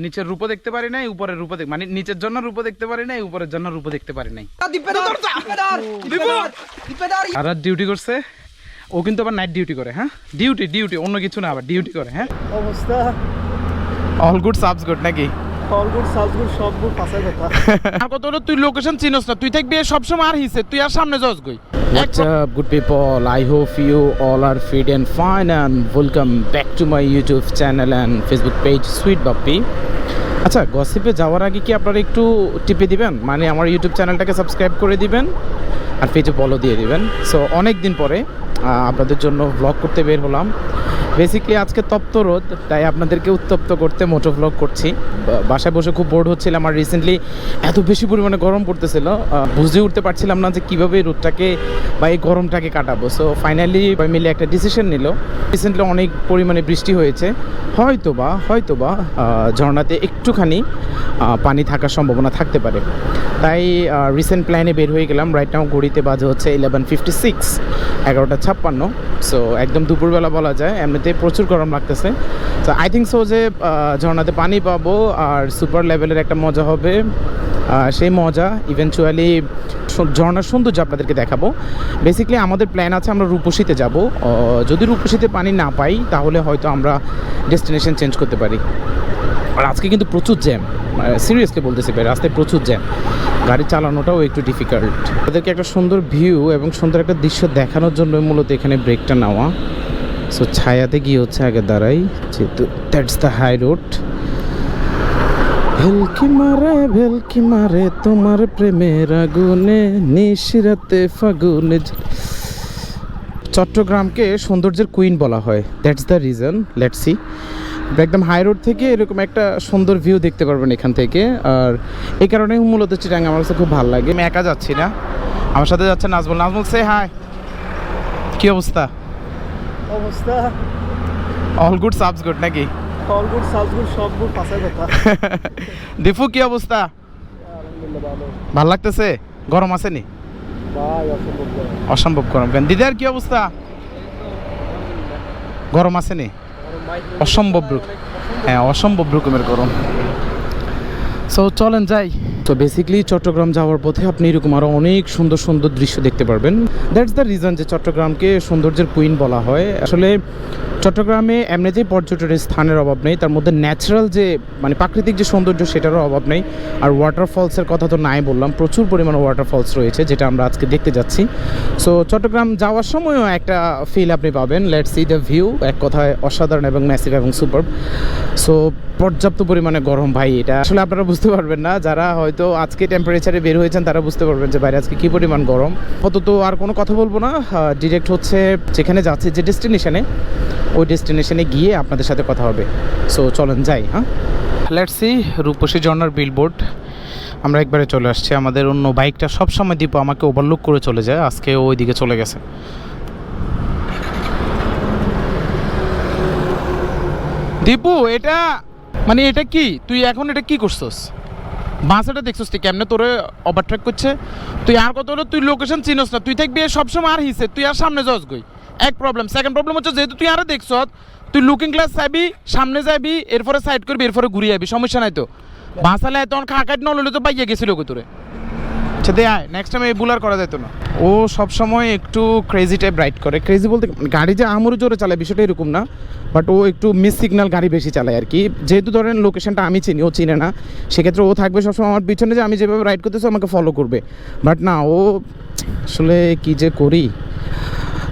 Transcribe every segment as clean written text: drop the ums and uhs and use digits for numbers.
নিচের রূপ দেখতে পারি নাই, উপরের রূপ মানে নিচের জন্য রূপ দেখতে পারি নাই, উপরের জন্য রূপ দেখতে পারি নাই। আর ডিউটি করছে ও, কিন্তু আবার নাইট ডিউটি করে। হ্যাঁ, ডিউটি অন্য কিছু না, আবার ডিউটি করে। হ্যাঁ, অবস্থা অল গুড সাবস গুড নাকি? অল গুড সাবস গুড সব গুড পাছাই কথা। আর কত হলো তুই লোকেশন চিনোস না, তুই থাকবি সবসময় আর হিসে, তুই আর সামনে যাস গই। What's up good people, I hope you all are fit and fine and welcome back to my YouTube channel and Facebook page Sweet Bappy. আচ্ছা, গসিপে যাওয়ার আগে কি আপনারা একটু টিপে দিবেন, মানে আমার ইউটিউব চ্যানেলটাকে সাবস্ক্রাইব করে দিবেন আর পেজে ফলো দিয়ে দিবেন। সো অনেক দিন পরে আপনাদের জন্য ব্লগ করতে বের হলাম। বেসিক্যালি আজকে তপ্ত রোদ, তাই আপনাদেরকে উত্তপ্ত করতে মোটো ব্লগ করছি। বাসায় বসে খুব বোর্ড হচ্ছিলাম, আর রিসেন্টলি এত বেশি পরিমাণে গরম পড়তেছিল, বুঝে উঠতে পারছিলাম না যে কীভাবে রোদটাকে বা এই গরমটাকে কাটাবো। সো ফাইনালি সবাই মিলে একটা ডিসিশন নিল। রিসেন্টলি অনেক পরিমাণে বৃষ্টি হয়েছে, হয়তোবা ঝর্ণাতে একটুখানি পানি থাকার সম্ভাবনা থাকতে পারে। তাই রিসেন্ট প্ল্যানে বের হয়ে গেলাম। রাইট নাও ঘড়িতে বাজে হচ্ছে 11:56, 11:56। সো একদম দুপুরবেলা বলা যায়, এমনিতে প্রচুর গরম লাগতেছে। তো আই থিঙ্ক সো যে ঝর্ণাতে পানি পাবো আর সুপার লেভেলের একটা মজা হবে। সেই মজা ইভেনচুয়ালি ঝর্ণার সৌন্দর্য আপনাদেরকে দেখাবো। বেসিক্যালি আমাদের প্ল্যান আছে আমরা রূপসীতে যাব। যদি রূপসীতে পানি না পাই তাহলে হয়তো আমরা ডেস্টিনেশন চেঞ্জ করতে পারি। আর আজকে কিন্তু প্রচুর জ্যাম, সিরিয়াসলি বলতেছি ভাই, রাস্তায় প্রচুর জ্যাম, গাড়ি চালানোটাও একটু ডিফিকাল্ট। তাদেরকে একটা সুন্দর ভিউ এবং সুন্দর একটা দৃশ্য দেখানোর জন্য মূলত এখানে ব্রেকটা নেওয়া। সো ছায়াতে গিয়ে হচ্ছে আগে দাঁড়াই, যেহেতু দ্যাটস দ্য হাই রোড। ভেলকি মারে তোমার প্রেমের আগুনে, নিশিরাতে ফাগুনে। চট্টগ্রামকে সৌন্দর্যের কুইন বলা হয়, that's the reason. Let's see. একদম হাই রোড থেকে এরকম একটা সুন্দর ভিউ দেখতে পারবেন এখান থেকে। আর এই কারণে মূলত চিটাং আমার কাছে খুব ভালো লাগে। আমি একা যাচ্ছি না, আমার সাথে যাচ্ছে নাজমুল। নাজমুল সে হাই, কি অবস্থা? অবস্থা অল গুড সাবস গুড নাকি? অল গুড সাবস গুড সব গুড পাছাই কথা। দীপু কি অবস্থা? আলহামদুলিল্লাহ ভালো। ভাল লাগতেছে? গরম আছে নি? ভাই অসম্ভব গরম। অসম্ভব গরম। কেন দিদার কি অবস্থা? গরম আছে নি? অসম্ভব, হ্যাঁ অসম্ভব রকমের গরম। সো চলেন যাই। তো বেসিক্যালি চট্টগ্রাম যাওয়ার পথে আপনি এরকম আরও অনেক সুন্দর সুন্দর দৃশ্য দেখতে পারবেন। দ্যাটস দ্য রিজন যে চট্টগ্রামকে সৌন্দর্যের কুইন বলা হয়। আসলে চট্টগ্রামে এমনিতেই পর্যটনের স্থানের অভাব নেই, তার মধ্যে ন্যাচারাল যে মানে প্রাকৃতিক যে সৌন্দর্য সেটারও অভাব নেই। আর ওয়াটারফলসের কথা তো নাই বললাম, প্রচুর পরিমাণে ওয়াটারফলস রয়েছে যেটা আমরা আজকে দেখতে যাচ্ছি। সো চট্টগ্রাম যাওয়ার সময়ও একটা ফিল আপনি পাবেন। Let's see the view. এক কথায় অসাধারণ এবং ম্যাসিভ এবং সুপার। সো পর্যাপ্ত পরিমাণে গরম ভাই, এটা আসলে আপনারা বুঝতে পারবেন না। যারা হয়তো আজকে টেম্পারেচারে বের হয়েছেন তারা বুঝতে পারবেন যে বাইরে আজকে কী পরিমাণ গরম। আপাতত আর কোনো কথা বলবো না, ডিরেক্ট হচ্ছে যেখানে যাচ্ছে যে ডেস্টিনেশনে, ওই ডেস্টিনেশনে গিয়ে আপনাদের সাথে কথা হবে। সো চলেন যাই। হ্যাঁ, লেটস সি। রূপসী ঝর্ণার বিলবোর্ড আমরা একবারে চলে আসছি। আমাদের অন্য বাইকটা সবসময় দীপু আমাকে ওভারলুক করে চলে যায়, আজকে ওই দিকে চলে গেছে। দীপু এটা মানে এটা কি, তুই এখন এটা কি করছস? বাসটা দেখছস তুই কেমনে তোরে ওভারটেক করছে? তুই আর কত হলো তুই লোকেশন চিনোস না, তুই থাকবি সবসময় আর হিসে, তুই আর সামনে যাস গই। এক প্রবলেম। সেকেন্ড প্রবলেম হচ্ছে যেহেতু তুই আরও দেখছ, তুই লুকিং গ্লাস চাইবি, সামনে যাবি, এরপরে সাইড করবি, এরপরে ঘুরে যাবি, সমস্যা নাই তো। বাসালে তখন খাকাট নললে তো পাইয়া গেছিল গো তোরে। আচ্ছা দে আয়, নেক্সট টাইম এই বুলার করা যেত না। ও সবসময় একটু ক্রেজি টাইপ রাইড করে। ক্রেজি বলতে গাড়ি যে আমরও জোরে চালায় বিষয়টা এরকম না, বাট ও একটু মিস সিগন্যাল গাড়ি বেশি চালায় আর কি। যেহেতু ধরেন লোকেশনটা আমি চিনি, ও চিনে না, সেক্ষেত্রে ও থাকবে সবসময় আমার পিছনে, যে আমি যেভাবে রাইড করতেছি আমাকে ফলো করবে। বাট না, ও আসলে কী যে করি।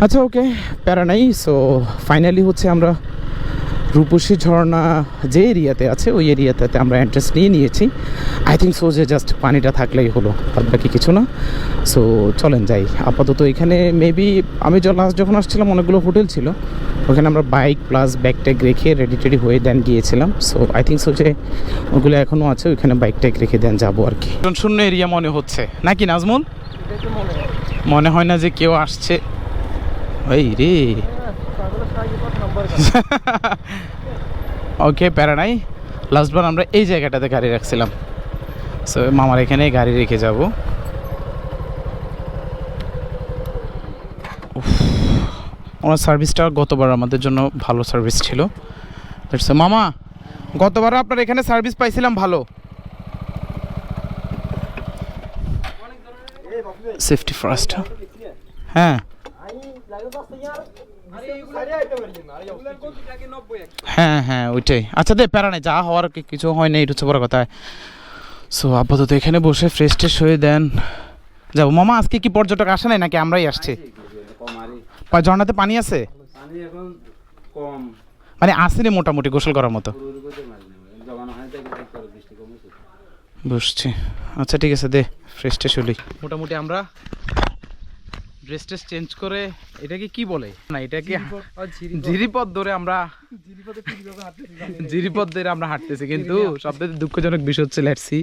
আচ্ছা ওকে, প্যারা নাই। সো ফাইনালি হচ্ছে আমরা রূপসী ঝর্ণা যে এরিয়াতে আছে ওই এরিয়াতে আমরা এন্ট্রেন্স নিয়ে নিয়েছি। আই থিঙ্ক সো যে জাস্ট পানিটা থাকলেই হলো, আর বাকি কিছু না। সো চলেন যাই। আপাতত এখানে মেবি আমি লাস্ট যখন আসছিলাম অনেকগুলো হোটেল ছিল, ওখানে আমরা বাইক প্লাস ব্যাগ ট্যাগ রেখে রেডি টেডি হয়ে দেন গিয়েছিলাম। সো আই থিঙ্ক সো যে ওগুলো এখনও আছে, ওইখানে বাইক ট্যাগ রেখে দেন যাবো আর কি। শূন্য এরিয়া মনে হচ্ছে নাকি নাজমুল? মনে হয় না যে কেউ আসছে। ওই রে ওকে, প্যারা নাই। লাস্টবার আমরা এই জায়গাটাতে গাড়ি রাখছিলাম। সো মামার এখানে গাড়ি রেখে যাব। ওনার সার্ভিসটা গতবার আমাদের জন্য ভালো সার্ভিস ছিল। মামা গতবারও আপনার এখানে সার্ভিস পাইছিলাম ভালো। Safety first. হ্যাঁ হ্যাঁ হ্যাঁ ওইটাই। আচ্ছা দে প্যারা নেই, যা হওয়ার কিছু হয় না, এটা হচ্ছে বড় কথা। সো আপাতত এখানে বসে ফ্রেশ ট্রেশ হয়ে দেন যাবো। মামা আজকে কি পর্যটক আসে নাই নাকি আমরাই আসছি? ঝর্ণাতে পানি আছে মানে আসেনি মোটামুটি গোসল করার মতো। বুঝছি। আচ্ছা ঠিক আছে দে ফ্রেশ ট্রেশ হলি। মোটামুটি আমরা ড্রেস ট্রেস চেঞ্জ করে এটাকে কি বলে না, এটাকে জিরিপথ ধরে আমরা জিরিপথ ধরে আমরা হাঁটতেছি, কিন্তু সবথেকে দুঃখজনক বিষয় হচ্ছে লেটসি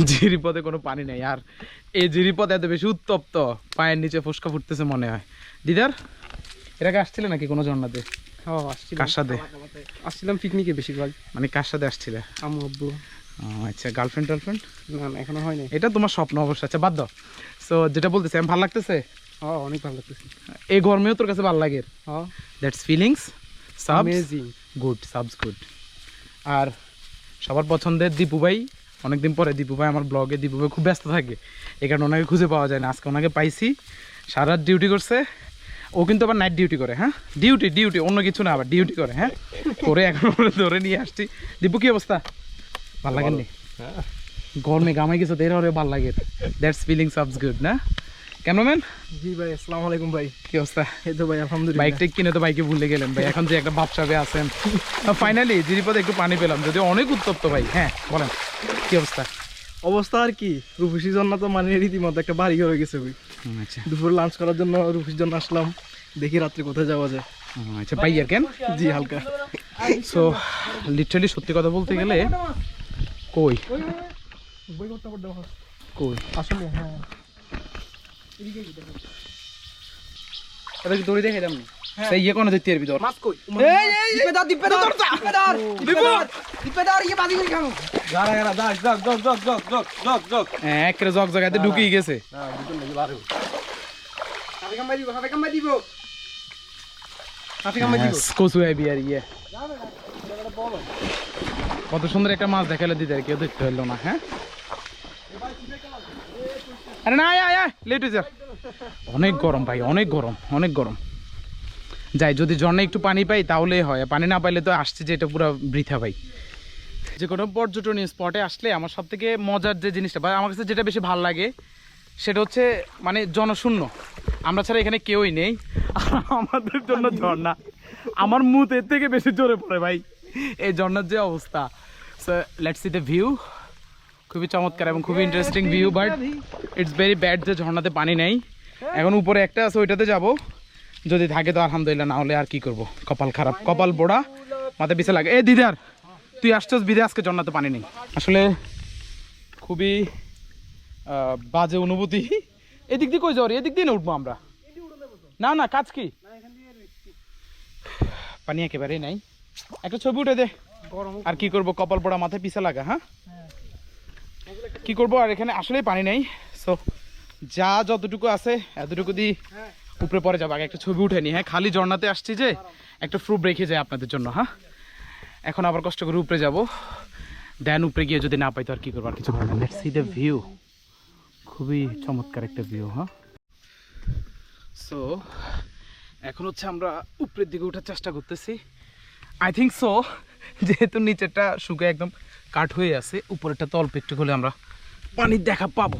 জিরিপথে কোনো পানি নেই। আর এই জিরিপথ এত বেশি উত্তপ্ত, পায়ের নিচে ফুসকা ফুটতেছে মনে হয়। দিদার এটাকে আসছিলে নাকি কোনো ঝর্ণাতে? কার সাথে আসছিলাম? পিকনিকে বেশিরভাগ। মানে কার সাথে আসছিলে? আম্মু আব্বু। আচ্ছা গার্লফ্রেন্ড টার্লফ্রেন্ড? না না এখনো হয়নি। এটা তোমার স্বপ্ন অবশ্য। আচ্ছা বাদ দাও। সো যেটা বলতেছি আমি, ভালো লাগতেছে? অনেক ভালো লাগতেছে। এই গরমেও তোর কাছে ভালো লাগে? That's feelings amazing. গুড, সাবস গুড। আর সবার পছন্দের দীপু ভাই, অনেকদিন পরে দীপু ভাই আমার ব্লগে। দীপু ভাই খুব ব্যস্ত থাকে, এই কারণে ওনাকে খুঁজে পাওয়া যায় না। আজকে ওনাকে পাইছি, সারা রাত ডিউটি করছে। ও কিন্তু আবার নাইট ডিউটি করে। হ্যাঁ ডিউটি অন্য কিছু না, আবার ডিউটি করে। হ্যাঁ করে এখন ধরে নিয়ে আসছি। দীপু কি অবস্থা? ভাল লাগেননি? গরমে গামাই কিছু দের হরে ভাল লাগে। দ্যাটস ফিলিং সাবস গুড না ক্যামেরাম্যান? জি ভাই, আসসালামু আলাইকুম ভাই। কি অবস্থা? এই তো ভাই আলহামদুলিল্লাহ। বাইক টেক কিনে তো বাইকে ভুলে গেলেন ভাই, এখন যে একটা ভাবসাবে আছেন। ফাইনালি জিরিপথে একটু পানি পেলাম, যদিও অনেক উত্তপ্ত ভাই। হ্যাঁ বলেন কি অবস্থা? অবস্থা আর কি, রূপসী জন্না তো মানে রীতিমতো একটা বাড়ি হয়ে গেছে ভাই। আচ্ছা দুপুর লাঞ্চ করার জন্য রূপসীর জন্য আসলাম, দেখি রাত্রে কোথায় যাওয়া যায়। আচ্ছা ভাই আর কেন? জি হালকা। সো লিটারালি সত্যি কথা বলতে গেলে কই কই আসলে হ্যাঁ এটা কি দড়ি দেখে দাম সেই ইয়ে কোন দিতে এর ভিতর মাছ কই? এক রে জগ জগাতে ঢুকিয়ে গেছে। কচু আইবি আর ইয়ে কত সুন্দর একটা মাছ দেখালে দিতে, কেউ দেখতে পারলো না। হ্যাঁ আরে না লেট হয়ে যা। অনেক গরম ভাই, অনেক গরম, অনেক গরম। যাই যদি ঝর্ণায় একটু পানি পাই তাহলে হয়, পানি না পাইলে তো আসছে যে এটা পুরো বৃথা ভাই। যে কোনো পর্যটনীয় স্পটে আসলে আমার সব থেকে মজার যে জিনিসটা বা আমার কাছে যেটা বেশি ভালো লাগে সেটা হচ্ছে মানে জনশূন্য, আমরা ছাড়া এখানে কেউই নেই। আমাদের জন্য ঝর্ণা, আমার মুখ এর থেকে বেশি জোরে পড়ে ভাই এই ঝর্ণার যে অবস্থা। So let's see the view. খুবই চমৎকার এবং খুবই interesting view, but it's very bad যে ঝর্ণাতে পানি নেই। এখন উপরে একটা আছে, ওইটাতে যাব, যদি থাকে তো আলহামদুলিল্লাহ, না হলে আর কি করব। কপাল খারাপ, কপাল বোড়া, মাথায় পিছে লাগে। এই দিদার তুই আসছস বিদে, আজকে ঝর্ণাতে পানি নেই। আসলে খুবই বাজে অনুভূতি। এদিক দিয়ে কই যাওয়ার? এদিক দিয়ে না উঠবো আমরা? না না কাজ কি, পানি একেবারেই নাই। একটা ছবি উঠে দে। আর কি করব, কপাল পোড়া, মাথায় পিছে লাগা। হ্যাঁ কি করব, আর এখানে আসলেই পানি নেই। সো যা যতটুকু আছে এতটুকু দিয়ে উপরে পরে যাবো। আগে একটা ছবি উঠে নি। হ্যাঁ খালি ঝর্ণাতে আসছি যে একটা প্রুফ রেখে যায় আপনাদের জন্য। হ্যাঁ এখন আবার কষ্ট করে উপরে যাব, দেন উপরে গিয়ে যদি না পাই তো আর কি করবো, আর কিছু ভালো না। Let's see the view. খুবই চমৎকার একটা ভিউ। হ্যাঁ সো এখন হচ্ছে আমরা উপরের দিকে ওঠার চেষ্টা করতেছি। আই থিঙ্ক সো, যেহেতু নিচেরটা শুকে একদম কাঠ হয়ে আছে, উপরেরটা তো অল্প একটু হলে আমরা পানির দেখা পাবো।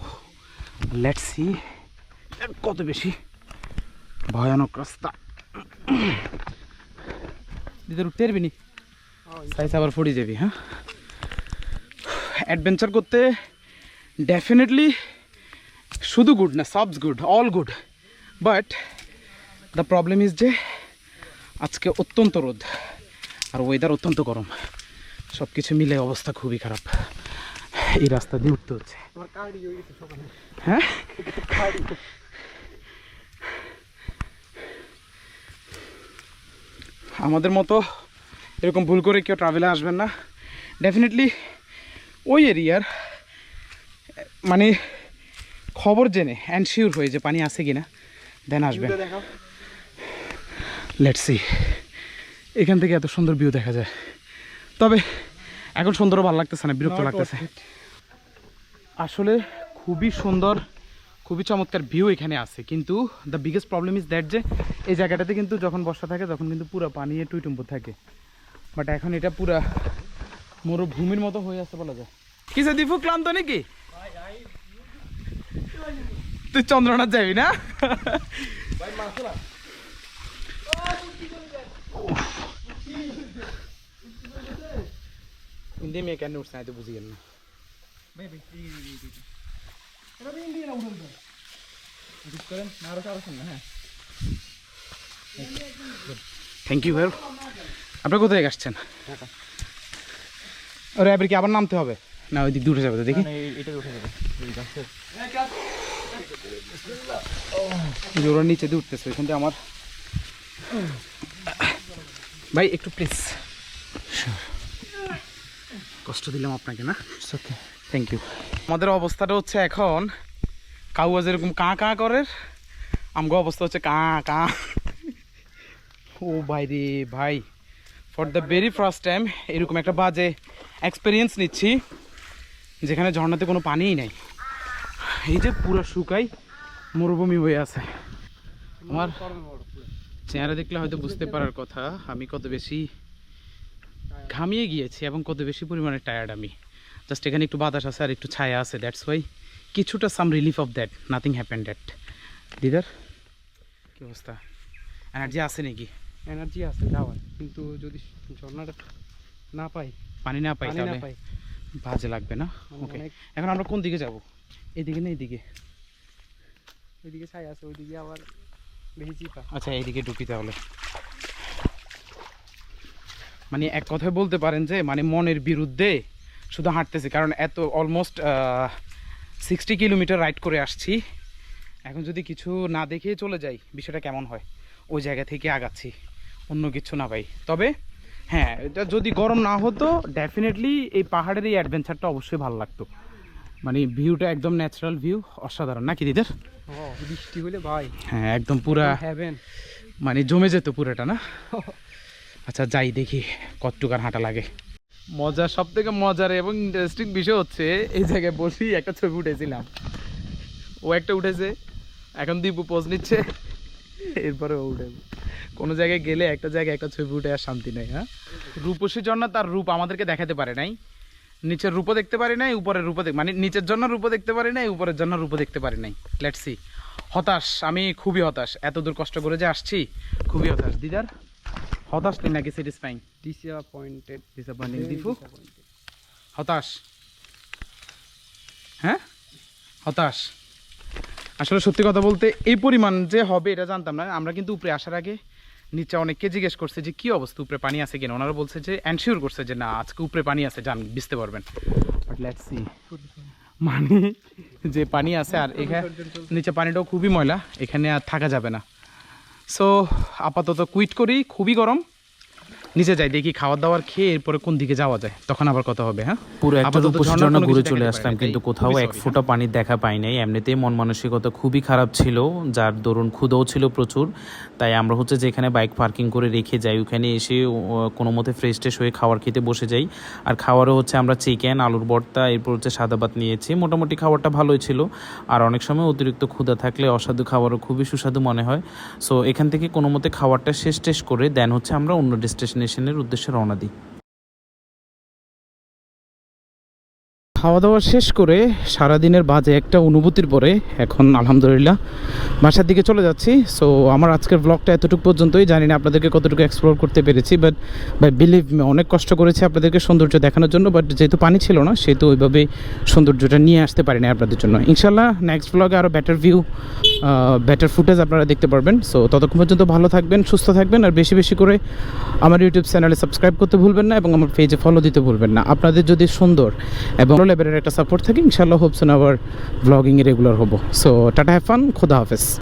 Let's see. কত বেশি ভয়ানক রাস্তা, দিদের উঠতে পারবি নি, সাইজ আবার পড়ে যাবি। হ্যাঁ অ্যাডভেঞ্চার করতে ডেফিনেটলি শুধু গুড না, সবস good, all good, but the problem is যে আজকে অত্যন্ত রোদ আর ওয়েদার অত্যন্ত গরম, সব কিছু মিলে অবস্থা খুবই খারাপ। এই রাস্তা দিয়ে উঠতে হচ্ছে। হ্যাঁ আমাদের মতো এরকম ভুল করে কেউ ট্রাভেলে আসবেন না। ডেফিনেটলি ওই এরিয়ার মানে খবর জেনে অ্যানশিওর হয়ে যে পানি আছে কিনা দেন আসবেন। Let's see. এখান থেকে এত সুন্দর ভিউ দেখা যায়, তবে এখন সুন্দর ভালো লাগতেছে না, বিরক্ত Not লাগতেছে। worth it. আসলে খুবই সুন্দর, খুবই চমৎকার ভিউ এখানে আছে, কিন্তু the biggest problem is that যে এই জায়গাটাতে কিন্তু যখন বর্ষা থাকে তখন কিন্তু পুরো পানি টুইটুম্বু থাকে, বাট এখন এটা পুরা মরুভূমির মতো হয়ে আছে বলা যায়। কিসে দীপু ক্লান্ত নাকি? তুই চন্দ্রনাথ যাবি না? ইন্ডিয়া মেয়ে কেন উঠছে তো বুঝি গেল না। থ্যাংক ইউ ভাই। আপনার কোথায় আসছেন? ওরে এবার কি আবার নামতে হবে না ওই দিক দিয়ে উঠে যাবে? তো দেখি যে ওরা নিচে দিয়ে উঠতেছে, ওইখান থেকে আমার ভাই একটু প্লিজ, কষ্ট দিলাম আপনাকে না? Thank you. আমাদের অবস্থাটা হচ্ছে এখন কাউয়া যেরকম কাঁ কাঁ করে, আমগো অবস্থা হচ্ছে কাঁ কাঁ। ও ভাই রে ভাই, for the very first time এরকম একটা বাজে এক্সপিরিয়েন্স নিচ্ছি যেখানে ঝর্ণাতে কোনো পানিই নেই। এই যে পুরো শুকাই মরুভূমি হয়ে আছে। আমার চেহারা দেখলে হয়তো বুঝতে পারার কথা আমি কত বেশি ঘামিয়ে গিয়েছি এবং কত বেশি পরিমাণে টায়ার্ড আমি। জাস্ট এখানে একটু বাতাস আছে আর একটু ছায়া আছে, দ্যাটস ওয়াই কিছুটা some relief of that, nothing happen that. দিদার কি অবস্থা, এনার্জি আছে নাকি? এনার্জি আছে যাওয়ার, কিন্তু যদি ঝর্ণাটা না পাই, পানি না পাই তাহলে বাজে লাগবে না? ওকে, এখন আমরা কোন দিকে যাব? এইদিকে না এইদিকে? ওইদিকে ছাই আছে, ওইদিকে আবার বেশি চিপা। আচ্ছা এইদিকে ঢুকি তাহলে। মানে এক কথায় বলতে পারেন যে মানে মনের বিরুদ্ধে শুধু হাঁটতেছি, কারণ এত অলমোস্ট 60 কিলোমিটার রাইড করে আসছি। এখন যদি কিছু না দেখে চলে যাই বিষয়টা কেমন হয়? ওই জায়গা থেকে আগাচ্ছি, অন্য কিছু না ভাই। তবে হ্যাঁ, এটা যদি গরম না হতো ডেফিনেটলি এই পাহাড়ের এই অ্যাডভেঞ্চারটা অবশ্যই ভালো লাগতো। মানে ভিউটা একদম ন্যাচারাল ভিউ, অসাধারণ নাকি দিদার? বৃষ্টি হলে ভাই হ্যাঁ একদম পুরা হ্যাভেন, মানে জমে যেত পুরোটা না? আচ্ছা যাই দেখি কতটুকার হাঁটা লাগে। মজা, সব থেকে মজার এবং ইন্টারেস্টিং বিষয় হচ্ছে এই জায়গায় বসেই একটা ছবি উঠেছিলাম, ও একটা উঠেছে, এখন দীপু পোজ নিচ্ছে, এরপরে ও উঠেছে। কোনো জায়গায় গেলে একটা জায়গায় একটা ছবি উঠে আর শান্তি নেই। হ্যাঁ, রূপসী ঝর্ণা তার রূপ আমাদেরকে দেখাতে পারে নাই, নিচের রূপও দেখতে পারি নাই, উপরের রূপও মানে নিচের জন্য রূপও দেখতে পারি নাই, উপরের জন্য রূপও দেখতে পারি নাই। Let's see. হতাশ, আমি খুবই হতাশ, এত দূর কষ্ট করে যে আসছি, খুবই হতাশ। দিদার হতাশ নেই নাকি স্যাটিসফাইং? Disappointed, disappointing. দীপু হতাশ? হ্যাঁ হতাশ। আসলে সত্যি কথা বলতে এই পরিমাণ যে হবে এটা জানতাম না। আমরা কিন্তু উপরে আসার আগে নিচে অনেককে জিজ্ঞেস করছে যে কী অবস্থা, উপরে পানি আছে কিনা। ওনারা বলছে যে এনশিওর করছে যে না আজকে উপরে পানি আছে, যান বুঝতে পারবেন। বাট লেটস সি, মানে যে পানি আছে আর এখানে নিচে পানিটাও খুবই ময়লা, এখানে আর থাকা যাবে না। সো আপাতত কুইট করি, খুবই গরম, নিচে যাই দেখি খাওয়া দাওয়ার খেয়ে এরপরে কোন দিকে যাওয়া যায়, তখন আবার কথা হবে। হ্যাঁ, পুরো একটা রূপসী ঝর্ণা ঘুরে চলে আসলাম, কিন্তু কোথাও এক ফোঁটা পানির দেখা পাই নাই। এমনিতেই মন মানসিকতা খুবই খারাপ ছিল, যার দরুন ক্ষুধাও ছিল প্রচুর। তাই আমরা হচ্ছে যেখানে বাইক পার্কিং করে রেখে যাই ওখানে এসে কোনো মতে ফ্রেশ ট্রেশ হয়ে খাবার খেতে বসে যাই। আর খাবারও হচ্ছে আমরা চিকেন, আলুর ভর্তা, এরপর হচ্ছে সাদা ভাত নিয়েছি। মোটামুটি খাবারটা ভালোই ছিল, আর অনেক সময় অতিরিক্ত ক্ষুধা থাকলে অসাধু খাবারও খুবই সুস্বাদু মনে হয়। সো এখান থেকে কোনো মতে খাবারটা শেষ টেস করে দেন হচ্ছে আমরা অন্য ডেস্টিনেশনের উদ্দেশ্যে রওনা দিই। খাওয়া দাওয়া শেষ করে সারাদিনের বাজে একটা অনুভূতির পরে এখন আলহামদুলিল্লাহ বাসার দিকে চলে যাচ্ছি। সো আমার আজকের ব্লগটা এতটুকু পর্যন্তই, জানি না আপনাদেরকে কতটুকু এক্সপ্লোর করতে পেরেছি, বাট বাই বিলিভ মি অনেক কষ্ট করেছি আপনাদেরকে সৌন্দর্য দেখানোর জন্য, বাট যেহেতু পানি ছিল না সেহেতু ওইভাবে সৌন্দর্যটা নিয়ে আসতে পারিনি আপনাদের জন্য। ইনশাল্লাহ নেক্সট ব্লগে আরও বেটার ভিউ, বেটার ফুটেজ আপনারা দেখতে পারবেন। সো ততক্ষণ পর্যন্ত ভালো থাকবেন, সুস্থ থাকবেন, আর বেশি বেশি করে আমার ইউটিউব চ্যানেলে সাবস্ক্রাইব করতে ভুলবেন না এবং আমার পেজে ফলো দিতে ভুলবেন না। আপনাদের যদি সুন্দর এবং লেভেলের একটা সাপোর্ট থাকে ইনশাআল্লাহ হোপস আবার ব্লগিংয়ে রেগুলার হবো। সো টাটা, হ্যাভ ফান, খোদা হাফেজ।